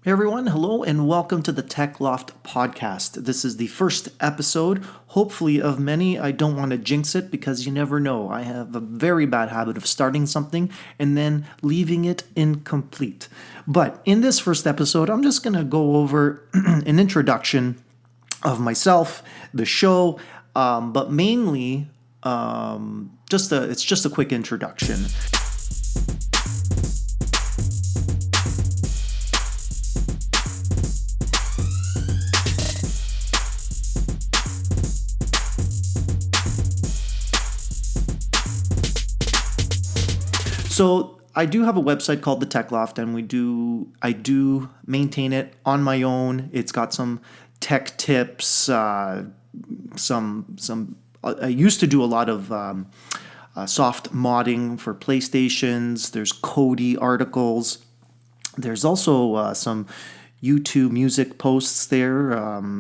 Hey everyone, hello and welcome to the Tech Loft podcast. This is the first episode, hopefully of many. I don't want to jinx it because you never know. I have a very bad habit of starting something and then leaving it incomplete. But in this first episode, I'm just going to go over an introduction of myself, the show, but mainly it's just a quick introduction. So I do have a website called the Tech Loft, and I do maintain it on my own. It's got some tech tips, I used to do a lot of soft modding for PlayStations. There's Cody articles. There's also some YouTube music posts there,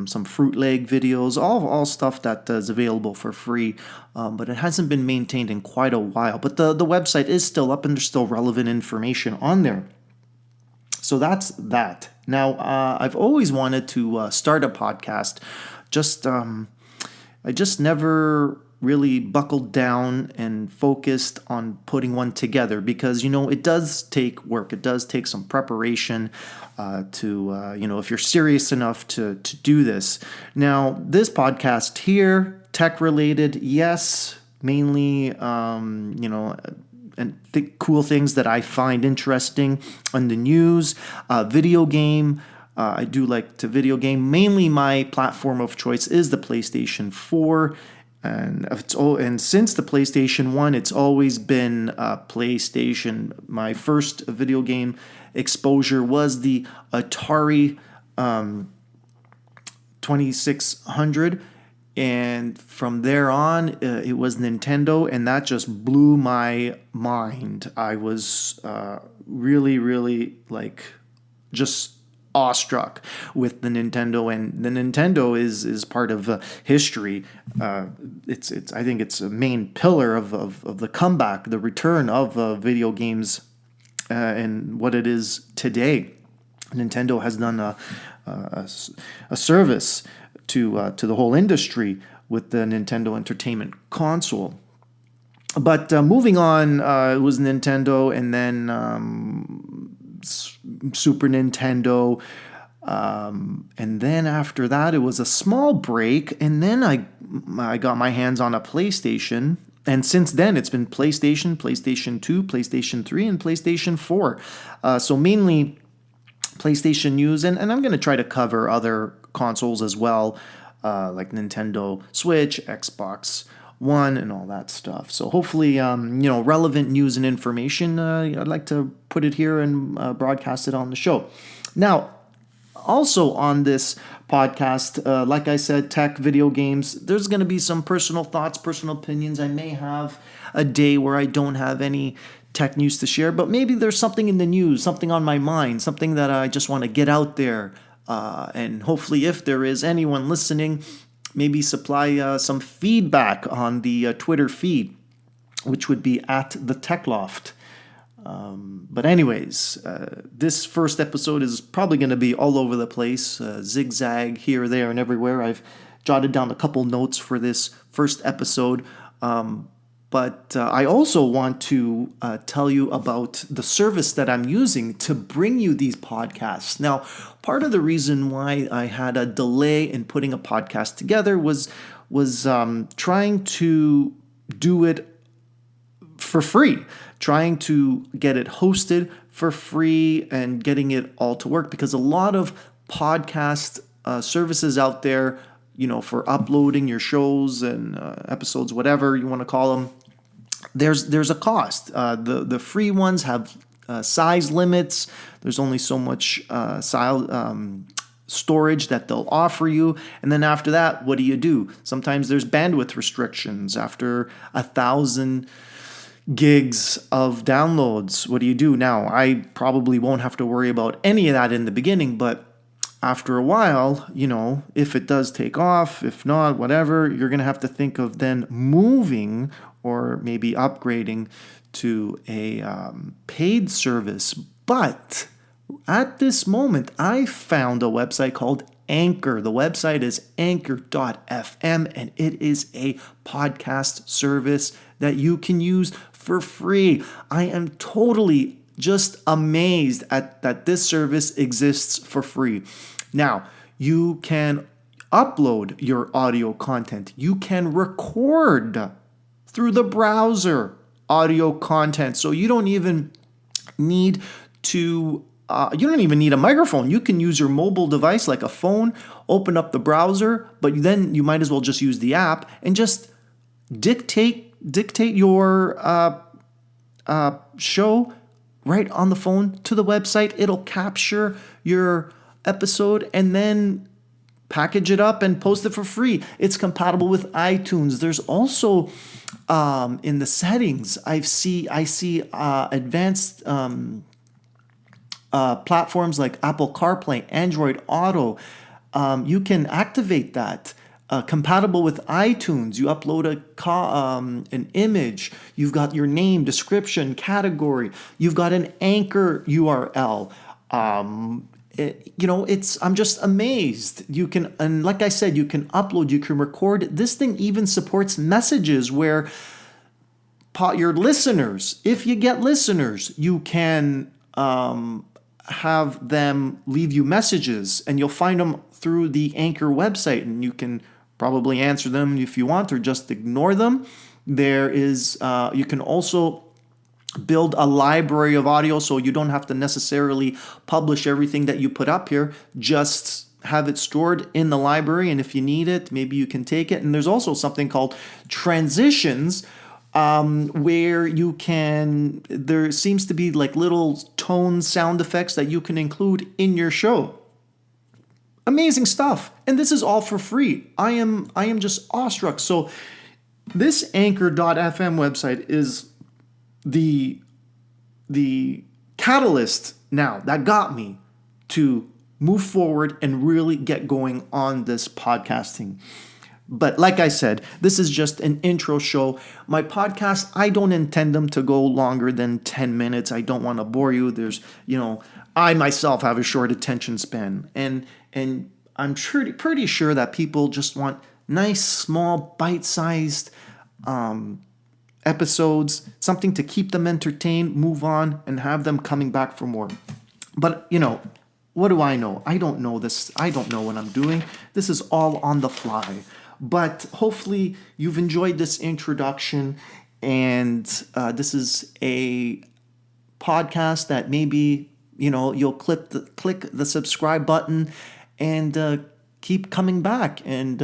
some Fruit Leg videos, all stuff that is available for free, but it hasn't been maintained in quite a while. But the website is still up and there's still relevant information on there. So that's that. Now, I've always wanted to start a podcast, I just never really buckled down and focused on putting one together because, it does take work. It does take some preparation if you're serious enough to do this. Now, this podcast here, tech related, yes, mainly, and cool things that I find interesting on the news, video game. I do like to video game. Mainly my platform of choice is the PlayStation 4. And since the PlayStation 1, it's always been PlayStation. My first video game exposure was the Atari 2600. And from there on, it was Nintendo, and that just blew my mind. I was really, really just awestruck with the Nintendo, and the Nintendo is part of history. It's I think it's a main pillar of the comeback, the return of video games, and what it is today. Nintendo has done a service to the whole industry with the Nintendo Entertainment Console. But moving on, it was Nintendo, and then Super Nintendo, and then after that it was a small break, and then I got my hands on a PlayStation, and since then it's been PlayStation 2, PlayStation 3, and PlayStation 4. So mainly PlayStation news, and I'm going to try to cover other consoles as well, like Nintendo Switch, Xbox One, and all that stuff. So hopefully, relevant news and information, I'd like to put it here and broadcast it on the show. Now, also on this podcast, like I said, tech, video games, there's going to be some personal thoughts, personal opinions. I may have a day where I don't have any tech news to share, but maybe there's something in the news, something on my mind, something that I just want to get out there. And hopefully, if there is anyone listening, maybe supply some feedback on the Twitter feed, which would be at the Tech Loft. But anyways, this first episode is probably going to be all over the place, zigzag here, there, and everywhere. I've jotted down a couple notes for this first episode. But I also want to tell you about the service that I'm using to bring you these podcasts. Now, part of the reason why I had a delay in putting a podcast together was trying to do it for free, trying to get it hosted for free and getting it all to work, because a lot of podcast services out there, for uploading your shows and episodes, whatever you want to call them, there's a cost. The free ones have size limits. There's only so much storage that they'll offer you, and then after that, what do? Sometimes there's bandwidth restrictions. After 1,000 gigs of downloads, what do? Now, I probably won't have to worry about any of that in the beginning, but after a while, if it does take off, if not, whatever, you're going to have to think of then moving or maybe upgrading to a paid service. But At this moment, I found a website called Anchor. The website is anchor.fm, and it is a podcast service that you can use for free. I am totally just amazed at that this service exists for free. Now, you can upload your audio content. You can record through the browser audio content. So you don't even need to you don't even need a microphone. You can use your mobile device like a phone, open up the browser, but then you might as well just use the app and just dictate your show right on the phone to the website. It'll capture your episode and then package it up and post it for free. It's compatible with iTunes. There's also in the settings, I see advanced platforms like Apple CarPlay, Android Auto. You can activate that. Compatible with iTunes. You upload an image. You've got your name, description, category. You've got an Anchor URL. I'm just amazed. You can, and like I said, you can upload, you can record. This thing even supports messages where your listeners, if you get listeners, you can have them leave you messages, and you'll find them through the Anchor website, and you can probably answer them if you want or just ignore them. There is, you can also build a library of audio, so you don't have to necessarily publish everything that you put up here. Just have it stored in the library, and if you need it, maybe you can take it. And there's also something called transitions, where you can, there seems to be like little tone sound effects that you can include in your show. Amazing stuff. And this is all for free. I am just awestruck. So this anchor.fm website is the catalyst now that got me to move forward and really get going on this podcasting. But like I said, this is just an intro show. My podcast, I don't intend them to go longer than 10 minutes. I don't want to bore you. I myself have a short attention span. And I'm pretty sure that people just want nice, small, bite-sized episodes, something to keep them entertained, move on, and have them coming back for more. But, what do I know? I don't know this. I don't know what I'm doing. This is all on the fly. But hopefully you've enjoyed this introduction, and this is a podcast that maybe, you'll click the subscribe button and keep coming back and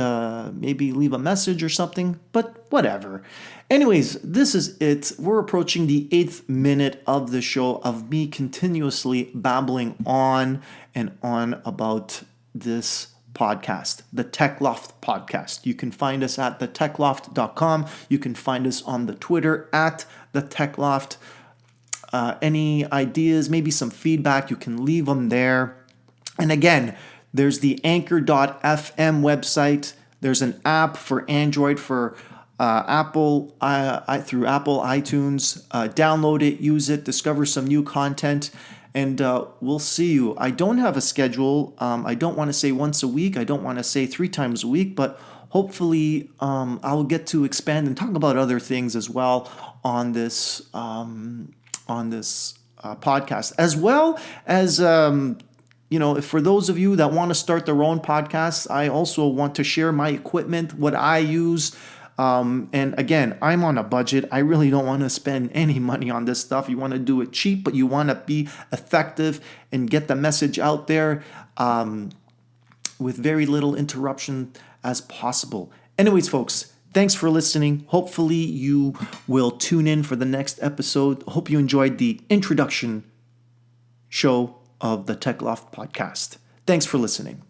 maybe leave a message or something, but whatever. Anyways, this is it. We're approaching the 8th minute of the show of me continuously babbling on and on about this podcast, the Tech Loft podcast. You can find us at thetechloft.com. You can find us on the Twitter at the Tech Loft. Any ideas, maybe some feedback, you can leave them there. And again, there's the anchor.fm website. There's an app for Android for Apple through Apple iTunes. Download it, use it, discover some new content, and we'll see you. I don't have a schedule. I don't want to say once a week. I don't want to say 3 times a week, but hopefully I'll get to expand and talk about other things as well on this podcast, as well as for those of you that want to start their own podcasts, I also want to share my equipment, what I use. And again, I'm on a budget. I really don't want to spend any money on this stuff. You want to do it cheap, but you want to be effective and get the message out there with very little interruption as possible. Anyways, folks, thanks for listening. Hopefully you will tune in for the next episode. Hope you enjoyed the introduction show of the Tech Loft podcast. Thanks for listening.